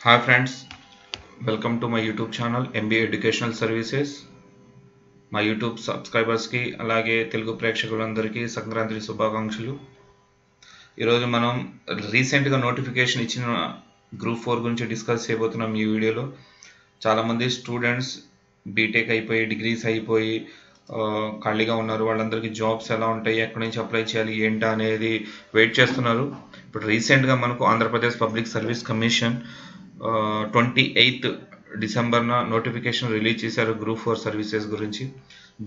Hi friends, welcome to my YouTube channel MBA Educational Services. మా YouTube సబ్స్క్రైబర్స్కి అలాగే తెలుగు ప్రేక్షకులందరికీ సంక్రాంతి శుభాకాంక్షలు. ఈరోజు మనం రీసెంట్గా నోటిఫికేషన్ ఇచ్చిన గ్రూప్ 4 గురించి డిస్కస్ చేయబోతున్నాం. ఈ వీడియోలో చాలామంది స్టూడెంట్స్ బీటెక్ అయిపోయి డిగ్రీస్ అయిపోయి ఖాళీగా ఉన్నారు. వాళ్ళందరికీ జాబ్స్ ఎలా ఉంటాయి, ఎక్కడి నుంచి అప్లై చేయాలి ఏంటా అనేది వెయిట్ చేస్తున్నారు. ఇప్పుడు రీసెంట్గా మనకు ఆంధ్రప్రదేశ్ పబ్లిక్ సర్వీస్ కమిషన్ 28 డిసెంబర్న నోటిఫికేషన్ రిలీజ్ చేశారు గ్రూప్ 4 సర్వీసెస్ గురించి.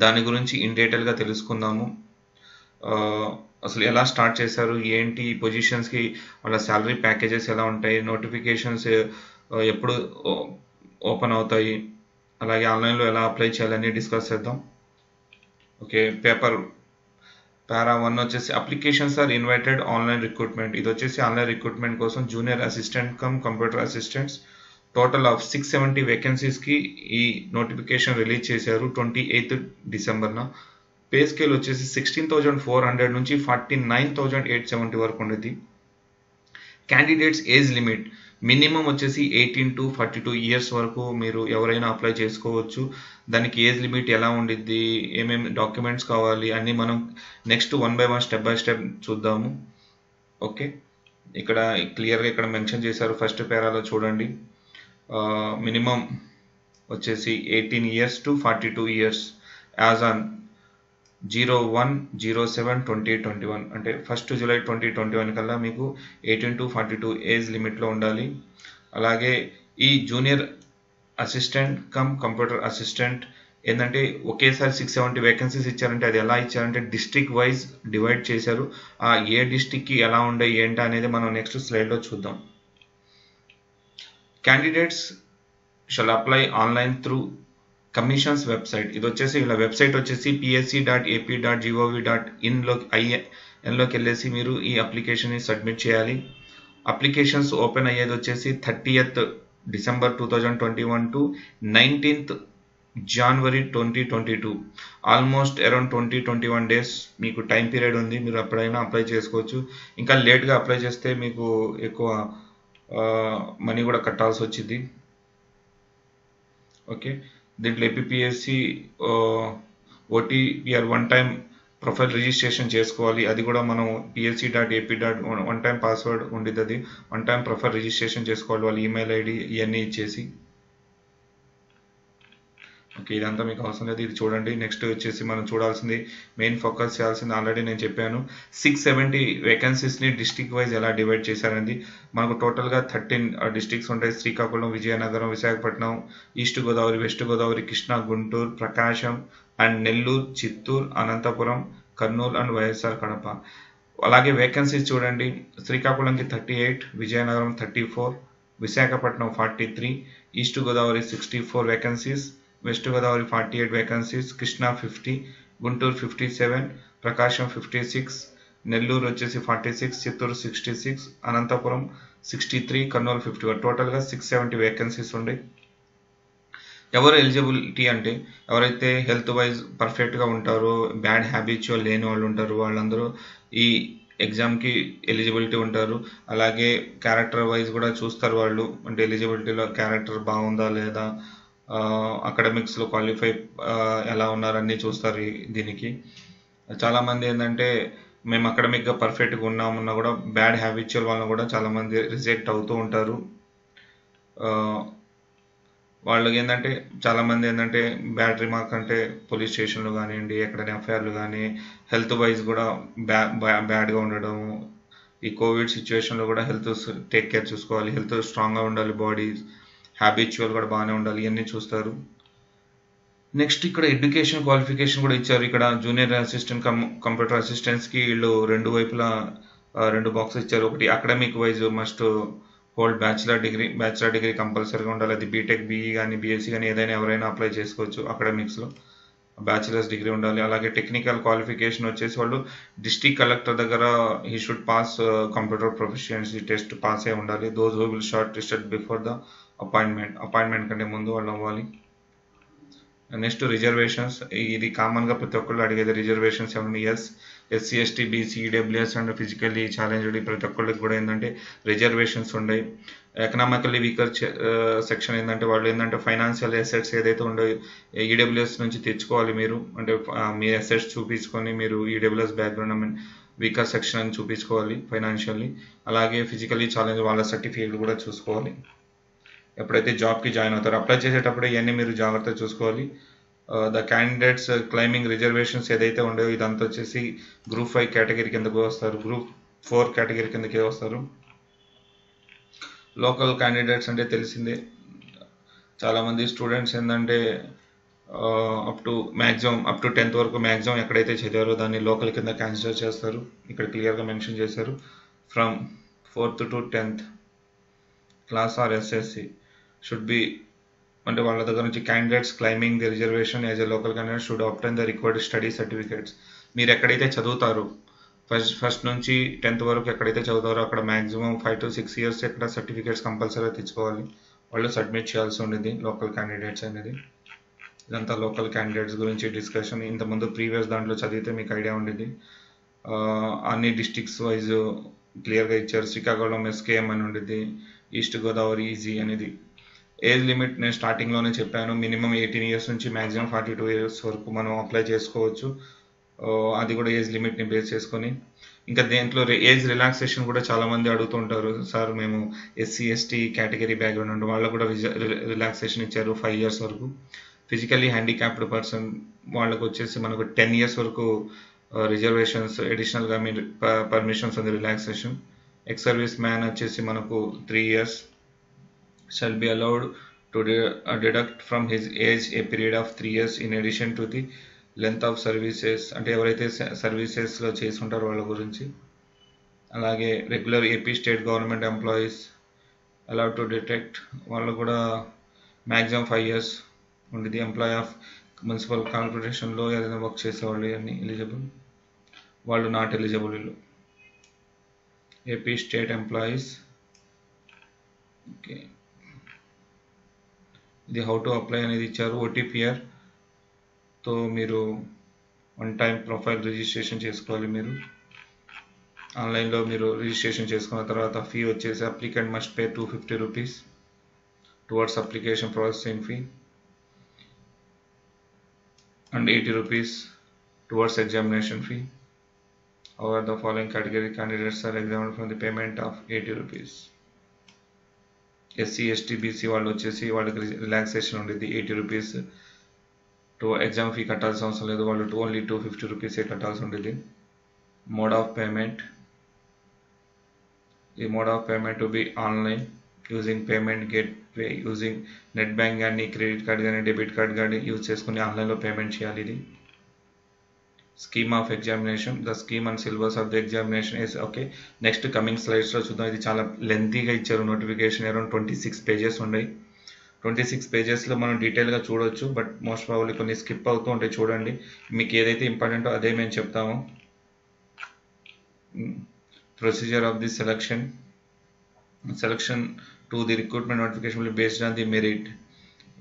దాని గురించి ఇన్ డీటెయిల్గా తెలుసుకుందాము. అసలు ఎలా స్టార్ట్ చేశారు, ఏంటి పొజిషన్స్కి వాళ్ళ శాలరీ ప్యాకేజెస్ ఎలా ఉంటాయి, నోటిఫికేషన్స్ ఎప్పుడు ఓపెన్ అవుతాయి, అలాగే ఆన్లైన్లో ఎలా అప్లై చేయాలని డిస్కస్ చేద్దాం. ఓకే, పారా 1 వచ్చేసి applications are invited online recruitment. ఇది వచ్చేసి ఆన్లైన్ రిక్రూట్మెంట్ కోసం junior assistant cum computer assistants total of 670 వేకెన్సీస్కి ఈ నోటిఫికేషన్ రిలీజ్ చేశారు 28 డిసెంబర్న. పే స్కేల్ వచ్చేసి 16,400 నుంచి 49,870 వరకు ఉండేది. క్యాండిడేట్స్ ఏజ్ లిమిట్ మినిమం వచ్చేసి 18 to 42 ఇయర్స్ వరకు మీరు ఎవరైనా అప్లై చేసుకోవచ్చు. దానికి ఏజ్ లిమిట్ ఎలా ఉండిద్ది, ఏమేమి డాక్యుమెంట్స్ కావాలి అన్నీ మనం next 1 by 1 step by step చూద్దాము. ఓకే, ఇక్కడ క్లియర్గా ఇక్కడ మెన్షన్ చేశారు. ఫస్ట్ పేరాలో చూడండి, మినిమం వచ్చేసి 18 years to 42 years as on 01/07/2021 అంటే 1 July 2021 కల్లా మీకు 18 to 42 ఏజ్ లిమిట్లో ఉండాలి. అలాగే ఈ junior assistant cum computer assistant ఏంటంటే ఒకేసారి 670 వేకెన్సీస్ ఇచ్చారంటే అది ఎలా ఇచ్చారంటే డిస్ట్రిక్ట్ వైజ్ డివైడ్ చేశారు. ఆ ఏ డిస్ట్రిక్ట్కి ఎలా ఉండే ఏంటా అనేది మనం నెక్స్ట్ స్లైడ్లో చూద్దాం. Candidates shall apply online through commission's website. ఇది వచ్చేసి ఇలా వెబ్సైట్ వచ్చేసి psc.ap.gov.in లోకి వెళ్ళేసి మీరు ఈ అప్లికేషన్ని సబ్మిట్ చేయాలి. అప్లికేషన్స్ ఓపెన్ అయ్యేది వచ్చేసి 30th December 2021 to 19th January 2022. Almost around 20-21 days మీకు టైం పీరియడ్ ఉంది. మీరు ఎప్పుడైనా అప్లై చేసుకోవచ్చు. ఇంకా లేట్గా అప్లై చేస్తే మీకు ఎక్కువ మనీ కూడా కట్టాల్సి వచ్చింది. ఓకే, దీంట్లో APSC OTPR 1 time profile registration చేసుకోవాలి. అది కూడా మనం psc.ap.1 time పాస్వర్డ్ ఉండేది, అది 1 time ప్రొఫైల్ రిజిస్ట్రేషన్ చేసుకోవాలి వాళ్ళ ఈమెయిల్ ఐడి ఇవన్నీ ఇచ్చేసి. ఓకే, ఇదంతా మీకు అవసరం లేదు, ఇది చూడండి. నెక్స్ట్ వచ్చేసి మనం చూడాల్సింది మెయిన్ ఫోకస్ చేయాల్సింది ఆల్రెడీ నేను చెప్పాను. 670 వేకెన్సీస్ని డిస్ట్రిక్ట్ వైజ్ ఎలా డివైడ్ చేశారండి. మనకు టోటల్గా 13 డిస్ట్రిక్ట్స్ ఉంటాయి. Srikakulam, Vizianagaram, Visakhapatnam, east Godavari, west Godavari, Krishna, Guntur, Prakasam and Nellore, Chittoor, Anantapuram, Kurnool and YSR Kadapa. అలాగే వేకెన్సీస్ చూడండి, శ్రీకాకుళంకి 38, Vizianagaram 34, Visakhapatnam 43, east Godavari 64 vacancies, west Godavari 48 vacancies, Krishna 50, Guntur 57, Prakasam 56, Nellore వచ్చేసి 46, చిత్తూరు 66, అనంతపురం 63, కర్నూలు 51. టోటల్గా 670 వేకెన్సీస్ ఉన్నాయి. ఎవరు ఎలిజిబిలిటీ అంటే ఎవరైతే హెల్త్ వైజ్ పర్ఫెక్ట్గా ఉంటారో, బ్యాడ్ హ్యాబిచువల్ లేని వాళ్ళు ఉంటారు, వాళ్ళందరూ ఈ ఎగ్జామ్కి ఎలిజిబిలిటీ ఉంటారు. అలాగే క్యారెక్టర్ వైజ్ కూడా చూస్తారు వాళ్ళు, అంటే ఎలిజిబిలిటీలో క్యారెక్టర్ బాగుందా లేదా, అకాడమిక్స్లో క్వాలిఫై ఎలా ఉన్నారన్నీ చూస్తారు దీనికి. చాలామంది ఏంటంటే మేము అకాడమిక్గా పర్ఫెక్ట్గా ఉన్నామన్నా కూడా బ్యాడ్ హ్యాబిచువల్ వాళ్ళని కూడా చాలామంది రిజెక్ట్ అవుతూ ఉంటారు. వాళ్ళకి ఏంటంటే చాలామంది ఏంటంటే బ్యాడ్ రిమార్క్ అంటే పోలీస్ స్టేషన్లు కానివ్వండి, ఎక్కడైనా ఎఫ్ఐఆర్లు కానీ, హెల్త్ వైజ్ కూడా బ్యాడ్గా ఉండడం. ఈ కోవిడ్ సిచ్యువేషన్లో కూడా హెల్త్ టేక్ కేర్ చూసుకోవాలి, హెల్త్ స్ట్రాంగ్గా ఉండాలి, బాడీ హ్యాబిచువల్ కూడా బాగానే ఉండాలి, ఇవన్నీ చూస్తారు. నెక్స్ట్ ఇక్కడ ఎడ్యుకేషన్ క్వాలిఫికేషన్ కూడా ఇచ్చారు. ఇక్కడ జూనియర్ అసిస్టెంట్ కంప్యూటర్ అసిస్టెంట్స్కి వీళ్ళు రెండు వైపులా 2 బాక్సెస్ ఇచ్చారు. ఒకటి academic wise must hold bachelor degree కంపల్సరీగా ఉండాలి. అది బీటెక్, బీఈ కానీ బీఎస్సీ కానీ ఏదైనా ఎవరైనా అప్లై చేసుకోవచ్చు. అకాడమిక్స్లో బ్యాచిలర్స్ డిగ్రీ ఉండాలి. అలాగే టెక్నికల్ క్వాలిఫికేషన్ వచ్చేసి వాళ్ళు డిస్ట్రిక్ట్ కలెక్టర్ దగ్గర he should pass computer proficiency test pass అయి ఉండాలి. Those who will short listed before the appointment కంటే ముందు వాళ్ళు అవ్వాలి. నెక్స్ట్ రిజర్వేషన్స్, ఇది కామన్గా ప్రతి ఒక్కళ్ళు అడిగేది. రిజర్వేషన్స్ ఏమన్నా SC ST BC EWS and physically challenged ప్రతి ఒక్కళ్ళకి కూడా ఏంటంటే రిజర్వేషన్స్ ఉన్నాయి. ఎకనామికల్లీ వీకర్ సెక్షన్ ఏంటంటే వాళ్ళు ఏంటంటే ఫైనాన్షియల్ అసెట్స్ ఏదైతే ఉండో ఈడబ్ల్యూఎస్ నుంచి తెచ్చుకోవాలి మీరు, అంటే మీ అసెట్స్ చూపించుకొని మీరు ఈడబ్ల్యూఎస్ బ్యాక్గ్రౌండ్ వీకర్ సెక్షన్ అని చూపించుకోవాలి ఫైనాన్షియల్లీ. అలాగే ఫిజికల్లీ ఛాలెంజ్ వాళ్ళ సర్టిఫికేట్ కూడా చూసుకోవాలి. ఎప్పుడైతే జాబ్కి జాయిన్ అవుతారో అప్లై చేసేటప్పుడు ఇవన్నీ మీరు జాగ్రత్తగా చూసుకోవాలి. ద క్యాండిడేట్స్ క్లైమింగ్ రిజర్వేషన్స్ ఏదైతే ఉండో ఇదంతా వచ్చేసి గ్రూప్ 5 కేటగిరీ కిందకు వస్తారు, గ్రూప్ 4 కేటగిరీ కిందకే వస్తారు. లోకల్ క్యాండిడేట్స్ అంటే తెలిసిందే, చాలామంది స్టూడెంట్స్ ఏంటంటే అప్ టు 10th వరకు మ్యాక్సిమం ఎక్కడైతే చదివారో దాన్ని లోకల్ కింద కన్సిడర్ చేస్తారు. ఇక్కడ క్లియర్గా మెన్షన్ చేశారు, from 4th to 10th class or SSC should be, అంటే వాళ్ళ దగ్గర నుంచి candidates claiming the reservation as a local candidate should obtain the required study certificates. మీరు ఎక్కడైతే చదువుతారో ఫస్ట్ నుంచి 10th వరకు ఎక్కడైతే చదువుతారో అక్కడ మ్యాక్సిమం 5 to 6 years ఎక్కడ సర్టిఫికేట్స్ కంపల్సరీగా తెచ్చుకోవాలి, వాళ్ళు సబ్మిట్ చేయాల్సి ఉండేది లోకల్ క్యాండిడేట్స్ అనేది. ఇదంతా లోకల్ క్యాండిడేట్స్ గురించి డిస్కషన్. ఇంతకుముందు ప్రీవియస్ దాంట్లో చదివితే మీకు ఐడియా ఉండేది. అన్ని డిస్ట్రిక్ట్స్ వైజ్ క్లియర్గా ఇచ్చారు. శ్రీకాకుళం ఎస్కేఎం అని ఉండేది, ఈస్ట్ గోదావరి ఈజీ అనేది. ఏజ్ లిమిట్ నేను స్టార్టింగ్లోనే చెప్పాను, మినిమం 18 years నుంచి మ్యాక్సిమం 42 years వరకు మనం అప్లై చేసుకోవచ్చు. అది కూడా ఏజ్ లిమిట్ని బేస్ చేసుకొని. ఇంకా దేంట్లో ఏజ్ రిలాక్సేషన్ కూడా చాలామంది అడుగుతుంటారు, సార్ మేము ఎస్సీ ఎస్టీ కేటగిరీ బ్యాక్గ్రౌండ్ ఉండే వాళ్ళకు కూడా రిలాక్సేషన్ ఇచ్చారు 5 years వరకు. ఫిజికల్లీ హ్యాండిక్యాప్డ్ పర్సన్ వాళ్ళకు వచ్చేసి మనకు 10 years వరకు రిజర్వేషన్స్ అడిషనల్గా మీరు పర్మిషన్స్ ఉంది రిలాక్సేషన్. ఎక్స్ సర్వీస్ మ్యాన్ వచ్చేసి మనకు 3 years shall be allowed to deduct from his age a period of 3 years in addition to the length of services, అంటే ఎవరైతే సర్వీసెస్లో చేసి ఉంటారో వాళ్ళ గురించి. అలాగే regular AP state government employees allowed to detect వాళ్ళు కూడా మ్యాక్సిమం 5 years ఉండేది. ఎంప్లాయీ ఆఫ్ మున్సిపల్ కార్పొరేషన్లో ఏదైనా వర్క్ చేసేవాళ్ళు అన్ని ఎలిజిబుల్, వాళ్ళు నాట్ ఎలిజిబుల్. వీళ్ళు ఏపీ స్టేట్ ఎంప్లాయీస్. ఓకే, ఇది హౌ టు అప్లై అనేది ఇచ్చారు. ఓటీపీఆర్తో మీరు 1 time ప్రొఫైల్ రిజిస్ట్రేషన్ చేసుకోవాలి. మీరు ఆన్లైన్లో మీరు రిజిస్ట్రేషన్ చేసుకున్న తర్వాత ఫీ వచ్చేసి applicant must pay 250 rupees towards application processing fee and 80 rupees towards examination fee. However, the following category candidates are exempted from the payment of 80 rupees. SC, ST, BC వాళ్ళు వచ్చేసి వాళ్ళకి రిలాక్సేషన్ ఉండేది 80 rupees. Exam fee కట్టాల్సిన అవసరం లేదు, వాళ్ళు only 250 rupees కట్టాల్సి ఉండేది. మోడ్ ఆఫ్ పేమెంట్, ఈ mode of payment to be online using payment gateway using net bank కానీ క్రెడిట్ కార్డ్ కానీ డెబిట్ కార్డ్ కానీ యూజ్ చేసుకుని ఆన్లైన్లో పేమెంట్ చేయాలి. ఇది scheme of examination, the scheme and syllabus of the examination is okay. Next coming స్లైడ్స్లో చూద్దాం. ఇది చాలా లెంతీగా ఇచ్చారు నోటిఫికేషన్, అరౌండ్ 26 pages ఉన్నాయి. 26 pagesలో మనం డీటెయిల్గా చూడవచ్చు, బట్ మోస్ట్ ప్రాబబ్లీ కొన్ని స్కిప్ అవుతూ ఉంటాయి. చూడండి, మీకు ఏదైతే ఇంపార్టెంటో అదే మేము చెప్తాము. Procedure of the selection to the recruitment notification will be based on the merit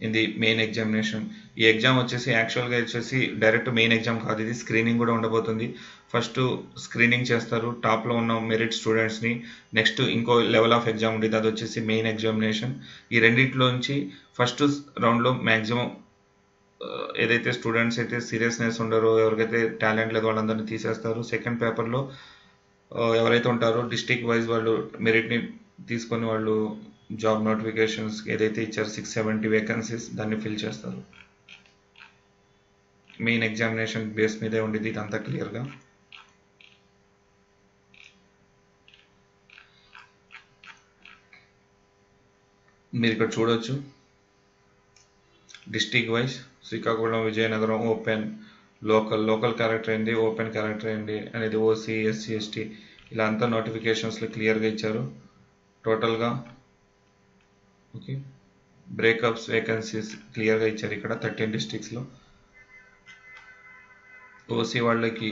in the main examination. ఈ ఎగ్జామ్ వచ్చేసి యాక్చువల్గా వచ్చేసి డైరెక్ట్ మెయిన్ ఎగ్జామ్ కాదు, ఇది స్క్రీనింగ్ కూడా ఉండబోతుంది. ఫస్ట్ స్క్రీనింగ్ చేస్తారు టాప్లో ఉన్న మెరిట్ స్టూడెంట్స్ని, నెక్స్ట్ ఇంకో లెవెల్ ఆఫ్ ఎగ్జామ్ ఉండేది, అది వచ్చేసి మెయిన్ ఎగ్జామినేషన్. ఈ రెండింటిలోంచి ఫస్ట్ రౌండ్లో మ్యాక్సిమం ఏదైతే స్టూడెంట్స్ అయితే సీరియస్నెస్ ఉండరో, ఎవరికైతే టాలెంట్ లేదో వాళ్ళందరినీ తీసేస్తారు. సెకండ్ పేపర్లో ఎవరైతే ఉంటారో డిస్ట్రిక్ట్ వైజ్ వాళ్ళు మెరిట్ని తీసుకొని వాళ్ళు జాబ్ నోటిఫికేషన్స్ ఏదైతే ఇచ్చారు 670 vacancies దాన్ని ఫిల్ చేస్తారు. మెయిన్ ఎగ్జామినేషన్ బేస్ మీదే ఉండేది ఇదంతా క్లియర్గా. మీరు ఇక్కడ చూడవచ్చు district wise Srikakulam, Vizianagaram open, local character ఏంటి, ఓపెన్ క్యారెక్టర్ ఏంటి అనేది, ఓసీ, ఎస్సీ, ఎస్టీ ఇలా అంతా నోటిఫికేషన్స్లో క్లియర్గా ఇచ్చారు టోటల్గా. ఓకే, బ్రేకప్స్ వేకెన్సీస్ క్లియర్గా ఇచ్చారు ఇక్కడ 13 districtsలో. ఓసీ వాళ్ళకి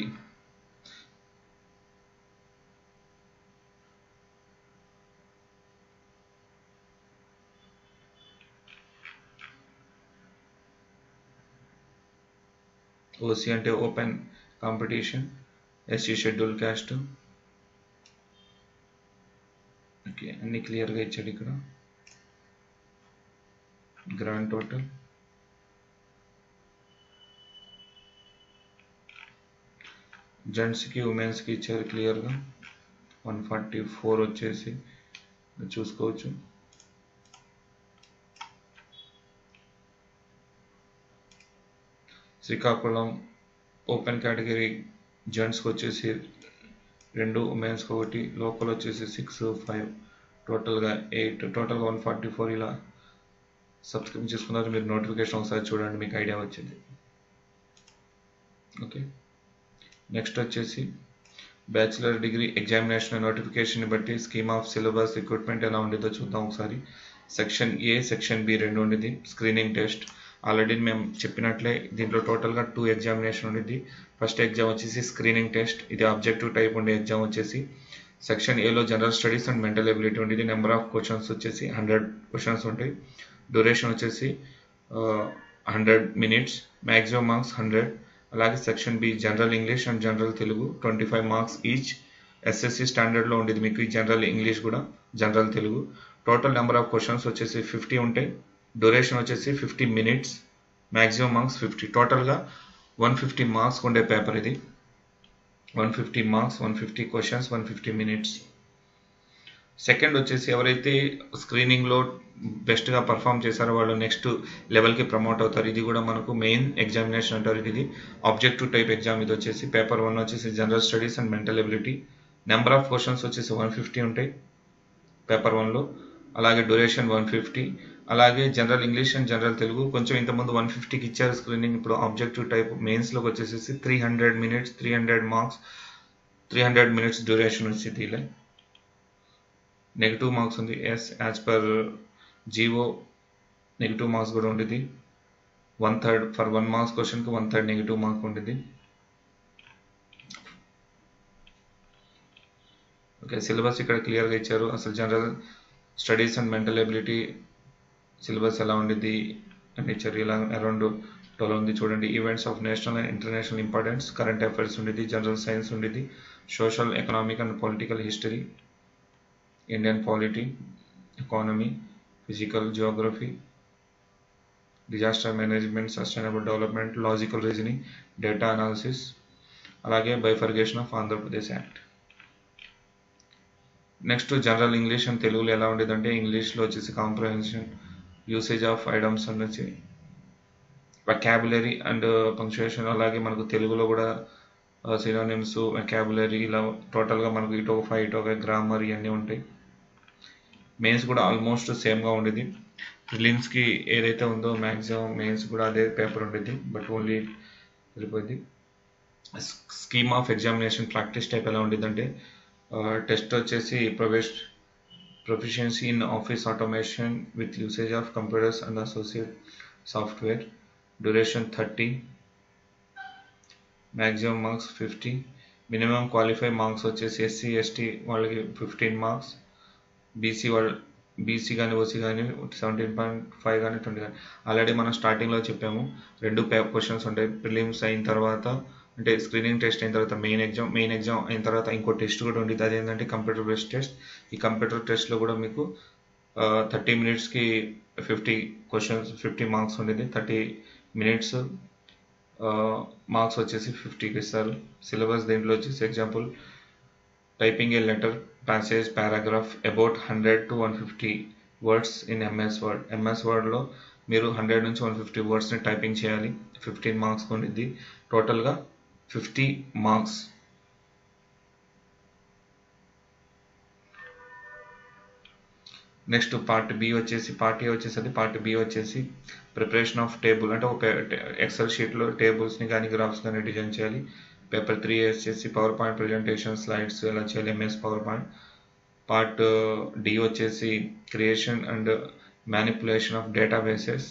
ఓసీ అంటే open competition, SC schedule caste okay, అన్ని క్లియర్గా ఇచ్చాడు ఇక్కడ. గ్రాండ్ టోటల్ జెంట్స్కి ఉమెన్స్కి ఇచ్చారు క్లియర్గా. 144 వచ్చేసి చూసుకోవచ్చు. శ్రీకాకుళం ఓపెన్ కేటగిరీ జెంట్స్కి వచ్చేసి 2, ఉమెన్స్కి 1, లోకల్ వచ్చేసి 6, 5, టోటల్గా 8, టోటల్గా 144. ఇలా సబ్స్క్రైబ్ చేసుకున్నారు. మీరు నోటిఫికేషన్ ఒకసారి చూడండి, మీకు ఐడియా వచ్చింది. ఓకే, నెక్స్ట్ వచ్చేసి బ్యాచిలర్ డిగ్రీ ఎగ్జామినేషన్ నోటిఫికేషన్ బట్టి స్కీమ్ ఆఫ్ సిలబస్ రిక్రూట్మెంట్ ఎలా ఉండేదో చూద్దాం ఒకసారి. సెక్షన్ ఏ, సెక్షన్ బి 2 ఉండేది. స్క్రీనింగ్ టెస్ట్ ఆల్రెడీ మేము చెప్పినట్లే దీంట్లో టోటల్గా 2 ఎగ్జామినేషన్ ఉండేది. ఫస్ట్ ఎగ్జామ్ వచ్చేసి స్క్రీనింగ్ టెస్ట్, ఇది ఆబ్జెక్టివ్ టైప్ ఉండే ఎగ్జామ్ వచ్చేసి. సెక్షన్ ఏలో general studies and mental ability ఉండేది. నెంబర్ ఆఫ్ క్వశ్చన్స్ వచ్చేసి 100 క్వశ్చన్స్ ఉంటాయి. డ్యూరేషన్ వచ్చేసి 100 minutes, మ్యాక్సిమం మార్క్స్ 100. అలాగే section B general English and general Telugu 25 marks each. SSC స్టాండర్డ్లో ఉండేది మీకు ఈ జనరల్ ఇంగ్లీష్ కూడా, general Telugu. Total number of questions వచ్చేసి 50 ఉంటాయి. డ్యూరేషన్ వచ్చేసి 50 minutes, మ్యాక్సిమం మార్క్స్ 50. టోటల్గా 150 మార్క్స్ ఉండే పేపర్ ఇది. 150 మార్క్స్, 150 క్వశ్చన్స్, 150 minutes. సెకండ్ వచ్చేసి ఎవరైతే స్క్రీనింగ్లో బెస్ట్గా పర్ఫామ్ చేశారో వాళ్ళు నెక్స్ట్ లెవెల్కి ప్రమోట్ అవుతారు. ఇది కూడా మనకు మెయిన్ ఎగ్జామినేషన్ అంటారు. ఇది ఆబ్జెక్టివ్ టైప్ ఎగ్జామ్. ఇది వచ్చేసి పేపర్ 1 వచ్చేసి general studies and mental ability. Number of questions వచ్చేసి 150 ఉంటాయి పేపర్ 1లో. అలాగే డ్యూరేషన్ 150. అలాగే general English and general Telugu కొంచెం ఇంతకుముందు 150కి ఇచ్చారు స్క్రీనింగ్. ఇప్పుడు ఆబ్జెక్టివ్ టైప్ మెయిన్స్లోకి వచ్చేసి 300 minutes, 300 మార్క్స్, 300 minutes డ్యూరేషన్ వచ్చేది. ఇలా నెగిటివ్ మార్క్స్ ఉంది. As per GO negative marks కూడా ఉండేది. 1/3 ఫర్ 1 మార్క్స్ క్వశ్చన్కి 1/3 నెగిటివ్ మార్క్ ఉండేది. ఓకే, సిలబస్ ఇక్కడ క్లియర్గా ఇచ్చారు. అసలు general studies and mental ability syllabus ఎలా ఉండేది అని ఇచ్చారు. ఇలా అరౌండ్ 12 ఉంది చూడండి. Events of national and international importance, current affairs ఉండేది, జనరల్ సైన్స్ ఉండేది, social, economic and political history, Indian polity, economy, physical, Geography, disaster management, sustainable development, logical reasoning, data analysis, అలాగే bifurcation of Andhra Pradesh act. Next general English and తెలుగులో ఎలా ఉండేదంటే ఇంగ్లీష్లో వచ్చేసి comprehension, usage of items అనేసి, vocabulary and punctuation. అలాగే మనకు తెలుగులో కూడా సినోనిమ్స్, వొకాబులరీ, ఇలా టోటల్గా మనకు ఇటు ఒక 5, ఇటు ఒక గ్రామర్, ఇవన్నీ ఉంటాయి. మెయిన్స్ కూడా ఆల్మోస్ట్ సేమ్గా ఉండేది. ప్రిలిమ్స్కి ఏదైతే ఉందో మ్యాక్సిమం మెయిన్స్ కూడా అదే పేపర్ ఉండేది, బట్ ఓన్లీ వెళ్ళిపోయింది. Scheme of examination practice type ఎలా ఉండేదంటే టెస్ట్ వచ్చేసి proficiency in office automation with usage of computers and associate software, duration 30, maximum marks 50. Minimum qualify marks వచ్చేసి ఎస్సీ ఎస్టీ వాళ్ళకి 15 మార్క్స్, బీసీ కానీ ఓసీ కానీ 17.5 కానీ 20 కానీ. ఆల్రెడీ మనం స్టార్టింగ్లో చెప్పాము 2 క్వశ్చన్స్ ఉంటాయి. ప్రిలిమ్స్ అయిన తర్వాత అంటే స్క్రీనింగ్ టెస్ట్ అయిన తర్వాత మెయిన్ ఎగ్జామ్ అయిన తర్వాత ఇంకో టెస్ట్ కూడా ఉండేది. అదేంటంటే కంప్యూటర్ బేస్డ్ టెస్ట్. ఈ కంప్యూటర్ టెస్ట్లో కూడా మీకు 30 minutesకి 50 క్వశ్చన్స్, 50 మార్క్స్ ఉండేది. 30 minutes మార్క్స్ వచ్చేసి 50కి ఇస్తారు. సిలబస్ దీంట్లో వచ్చేసి example typing A letter, passage, paragraph about 100 to 150 words in MS Word. MS Wordలో మీరు 100 నుంచి 150 వర్డ్స్ని టైపింగ్ చేయాలి. 15 మార్క్స్ ఉండేది. టోటల్గా 50 మార్క్స్. నెక్స్ట్ పార్ట్ బి వచ్చేసి, పార్ట్ ఏ వచ్చేసి పార్ట్ బి వచ్చేసి ప్రిపరేషన్ ఆఫ్ టేబుల్, అంటే ఒక ఎక్సెల్ షీట్లో టేబుల్స్ని కానీ గ్రాఫ్స్ కానీ డిజైన్ చేయాలి. పేపర్ 3 వచ్చేసి పవర్ పాయింట్ ప్రజెంటేషన్, స్లైడ్స్ ఎలా చేయాలి, MS PowerPoint. Part D వచ్చేసి creation and manipulation of databases,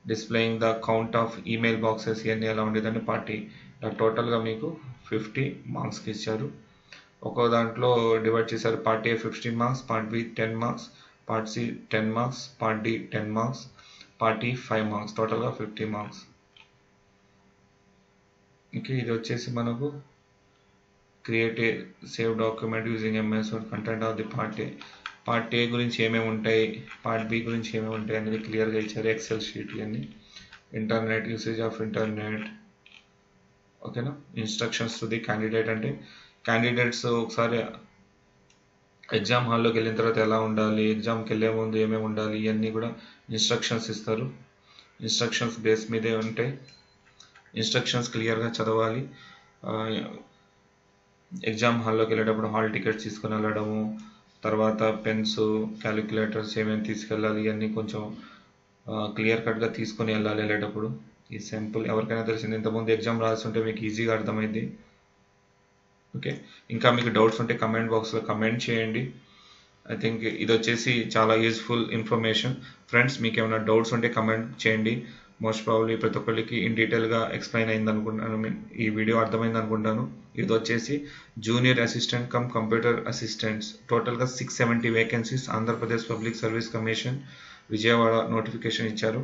displaying the count of email boxes, ఇవన్నీ ఎలా ఉండేదంటే పార్ట్ ఈ. టోటల్గా మీకు 50 మార్క్స్కి ఇచ్చారు. ఒక్కో దాంట్లో డివైడ్ చేశారు. Part A 15 marks, part B 10 marks, part C 10 marks, part D 10 marks, part E 5 marks, టోటల్గా 50 మార్క్స్. ఓకే, ఇది వచ్చేసి మనకు create A save document using MS word, content of the part A. Part A గురించి ఏమేమి ఉంటాయి, part B గురించి ఏమేమి ఉంటాయి అనేది క్లియర్గా ఇచ్చారు. ఎక్సెల్ షీట్ ఇవన్నీ, ఇంటర్నెట్, యూసేజ్ ఆఫ్ ఇంటర్నెట్, ఓకేనా. ఇన్స్ట్రక్షన్స్ టు ది క్యాండిడేట్ అంటే క్యాండిడేట్స్ ఒకసారి ఎగ్జామ్ హాల్లోకి వెళ్ళిన తర్వాత ఎలా ఉండాలి, ఎగ్జామ్కి వెళ్ళే ముందు ఏమేమి ఉండాలి, ఇవన్నీ కూడా ఇన్స్ట్రక్షన్స్ ఇస్తారు. ఇన్స్ట్రక్షన్స్ బేస్ మీదే ఉంటాయి. ఇన్స్ట్రక్షన్స్ క్లియర్గా చదవాలి. ఎగ్జామ్ హాల్లోకి వెళ్ళేటప్పుడు హాల్ టికెట్స్ తీసుకుని వెళ్ళడము, తర్వాత పెన్స్, క్యాలిక్యులేటర్స్ ఏమేమి తీసుకెళ్ళాలి, ఇవన్నీ కొంచెం క్లియర్ కట్గా తీసుకొని వెళ్ళాలి వెళ్ళేటప్పుడు. ఈ సింపుల్ ఎవరికైనా తెలిసింది, ఇంతకుముందు ఎగ్జామ్ రాస్తుంటే మీకు ఈజీగా అర్థమైంది. ఓకే, ఇంకా మీకు డౌట్స్ ఉంటే కమెంట్ బాక్స్లో కమెంట్ చేయండి. ఐ థింక్ ఇది వచ్చేసి చాలా యూస్ఫుల్ ఇన్ఫర్మేషన్. ఫ్రెండ్స్, మీకు ఏమైనా డౌట్స్ ఉంటే కమెంట్ చేయండి. మోస్ట్ ప్రాబ్లీ ప్రతి ఒక్కరికి ఇన్ డీటెయిల్గా ఎక్స్ప్లెయిన్ అయింది అనుకుంటాను, ఈ వీడియో అర్థమైంది అనుకుంటాను. ఇది వచ్చేసి junior assistant cum computer assistants, టోటల్గా 670 vacancies, Andhra Pradesh public service commission Vijayawada notification ఇచ్చారు.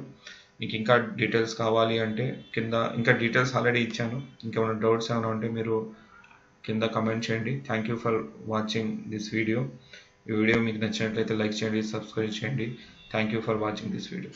మీకు ఇంకా డీటెయిల్స్ కావాలి అంటే కింద, ఇంకా డీటెయిల్స్ ఆల్రెడీ ఇచ్చాను. ఇంకేమైనా డౌట్స్ ఏమైనా ఉంటే మీరు కింద కమెంట్ చేయండి. Thank you for watching this video. ఈ వీడియో మీకు నచ్చినట్లయితే లైక్ చేయండి, సబ్స్క్రైబ్ చేయండి. Thank you for watching this video.